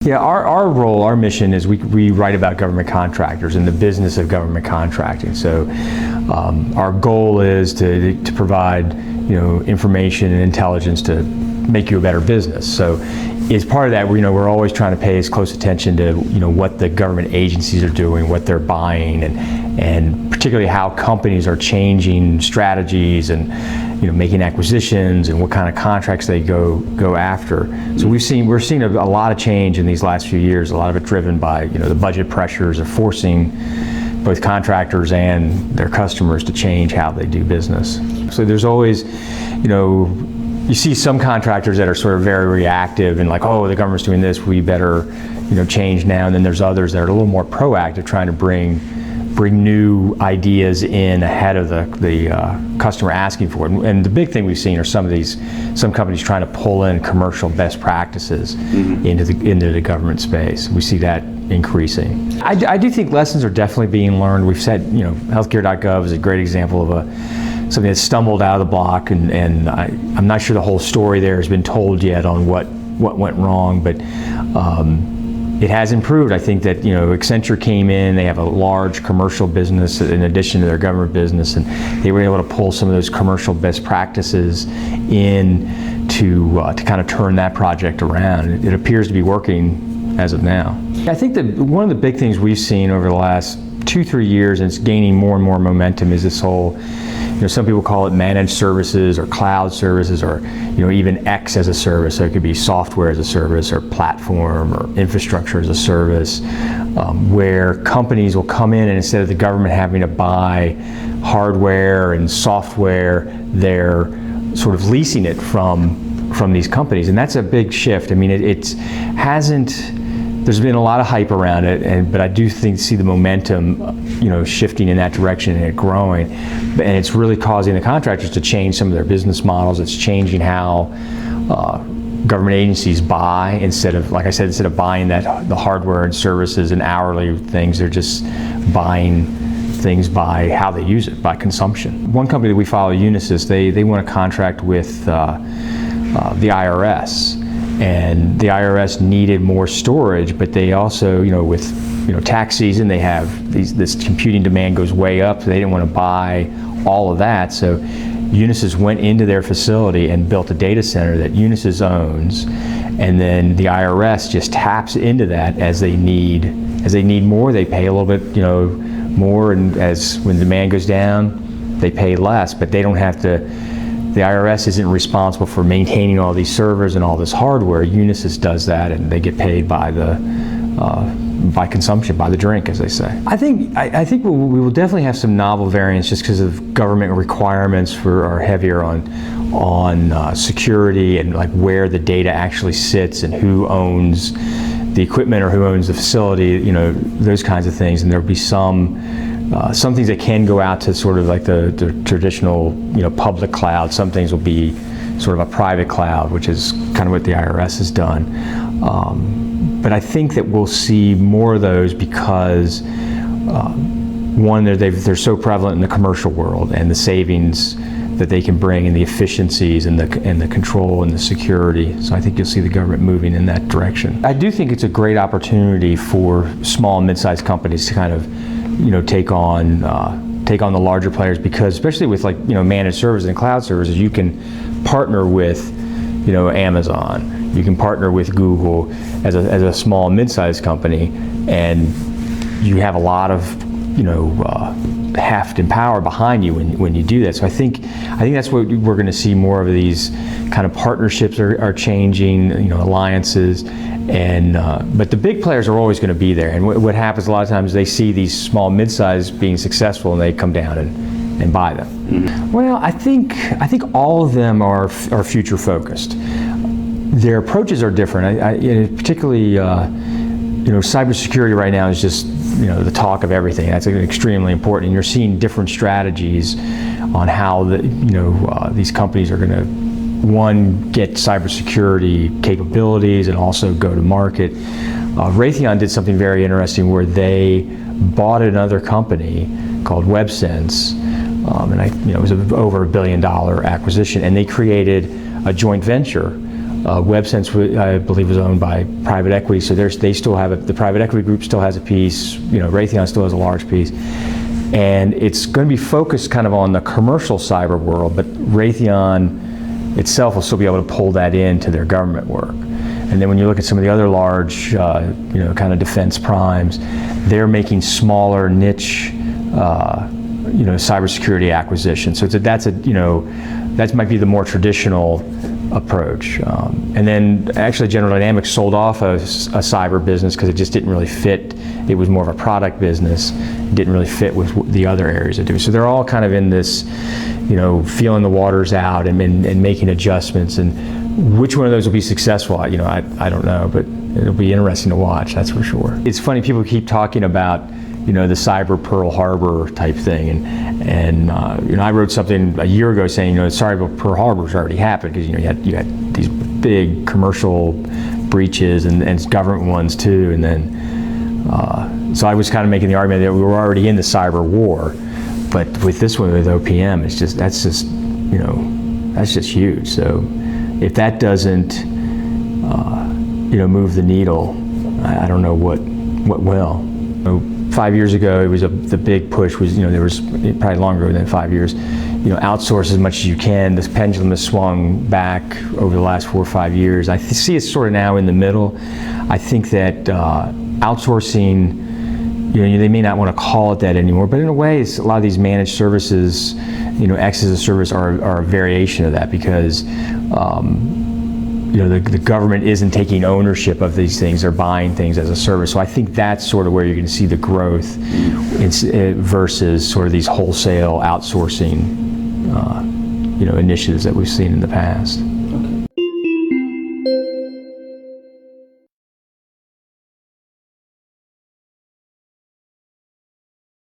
Yeah, our role, our mission is we write about government contractors and the business of government contracting. So our goal is to provide information and intelligence to make you a better business. So as part of that, we're always trying to pay as close attention to what the government agencies are doing, what they're buying, and particularly how companies are changing strategies and making acquisitions and what kind of contracts they go after. So we're seeing a lot of change in these last few years. A lot of it driven by the budget pressures of forcing both contractors and their customers to change how they do business. So there's always, you see some contractors that are sort of very reactive and like, oh, the government's doing this, we better change now. And then there's others that are a little more proactive, trying to bring new ideas in ahead of the customer asking for it. And the big thing we've seen are some companies trying to pull in commercial best practices into the government space. We see that increasing. I do think lessons are definitely being learned. We've said, healthcare.gov is a great example of something that stumbled out of the block, and I'm not sure the whole story there has been told yet on what went wrong, but it has improved. I think that Accenture came in, they have a large commercial business in addition to their government business, and they were able to pull some of those commercial best practices in to kind of turn that project around. It appears to be working as of now. I think that one of the big things we've seen over the last 2-3 years, and it's gaining more and more momentum, is this whole, some people call it managed services or cloud services, or even X as a service. So it could be software as a service or platform or infrastructure as a service, where companies will come in and instead of the government having to buy hardware and software, they're sort of leasing it from these companies, and that's a big shift. I mean, it hasn't. There's been a lot of hype around it, but I do see the momentum, shifting in that direction and it growing, and it's really causing the contractors to change some of their business models. It's changing how government agencies buy. Instead of buying the hardware and services and hourly things, they're just buying things by how they use it, by consumption. One company that we follow, Unisys, they want to contract with the IRS. And the IRS needed more storage, but they also, with tax season, they have this computing demand goes way up. So they didn't want to buy all of that. So Unisys went into their facility and built a data center that Unisys owns, and then the IRS just taps into that as they need more. They pay a little bit, more, and when demand goes down, they pay less, but they don't have to. The IRS isn't responsible for maintaining all these servers and all this hardware. Unisys does that, and they get paid by consumption, by the drink, as they say. I think we will definitely have some novel variants just because of government requirements are heavier on security and like where the data actually sits and who owns the equipment or who owns the facility. Those kinds of things, and there'll be some things that can go out to sort of like the traditional, public cloud. Some things will be sort of a private cloud, which is kind of what the IRS has done. But I think that we'll see more of those because, one, they're so prevalent in the commercial world, and the savings that they can bring and the efficiencies and the control and the security. So I think you'll see the government moving in that direction. I do think it's a great opportunity for small and mid-sized companies to kind of take on the larger players, because especially with managed services and cloud services, you can partner with Amazon, you can partner with Google as a small and mid-sized company, and you have a lot of heft and power behind you when you do that. So I think that's what we're going to see more of. These kind of partnerships are changing, alliances. And but the big players are always going to be there. And what happens a lot of times, they see these small, mid-sized being successful, and they come down and buy them. Mm-hmm. Well, I think all of them are future focused. Their approaches are different. Particularly, cybersecurity right now is just the talk of everything. That's extremely important. And you're seeing different strategies on how these companies are going to, one, get cybersecurity capabilities and also go to market. Raytheon did something very interesting where they bought another company called WebSense, and it was over $1 billion acquisition, and they created a joint venture WebSense, I believe, was owned by private equity, so they still have the private equity group still has a piece. Raytheon still has a large piece, and it's going to be focused kind of on the commercial cyber world. But Raytheon itself will still be able to pull that into their government work. And then when you look at some of the other large, kind of defense primes, they're making smaller niche, cybersecurity acquisitions. So that might be the more traditional approach. And then actually General Dynamics sold off a cyber business because it just didn't really fit. It was more of a product business. It didn't really fit with the other areas they do. So they're all kind of in this, feeling the waters out and making adjustments. And which one of those will be successful, I don't know, but it'll be interesting to watch, that's for sure. It's funny, people keep talking about the cyber Pearl Harbor type thing, and I wrote something a year ago saying cyber Pearl Harbor's already happened, because you had these big commercial breaches and government ones too, and then so I was kind of making the argument that we were already in the cyber war, but with this one with OPM, that's just huge. So if that doesn't move the needle, I don't know what will. 5 years ago, it was the big push was, there was probably longer than 5 years, outsource as much as you can. This pendulum has swung back over the last 4 or 5 years. I see it sort of now in the middle. I think that outsourcing, they may not want to call it that anymore, but in a way, a lot of these managed services, X as a service are a variation of that, because the government isn't taking ownership of these things; they're buying things as a service. So I think that's sort of where you're going to see the growth, versus sort of these wholesale outsourcing, initiatives that we've seen in the past.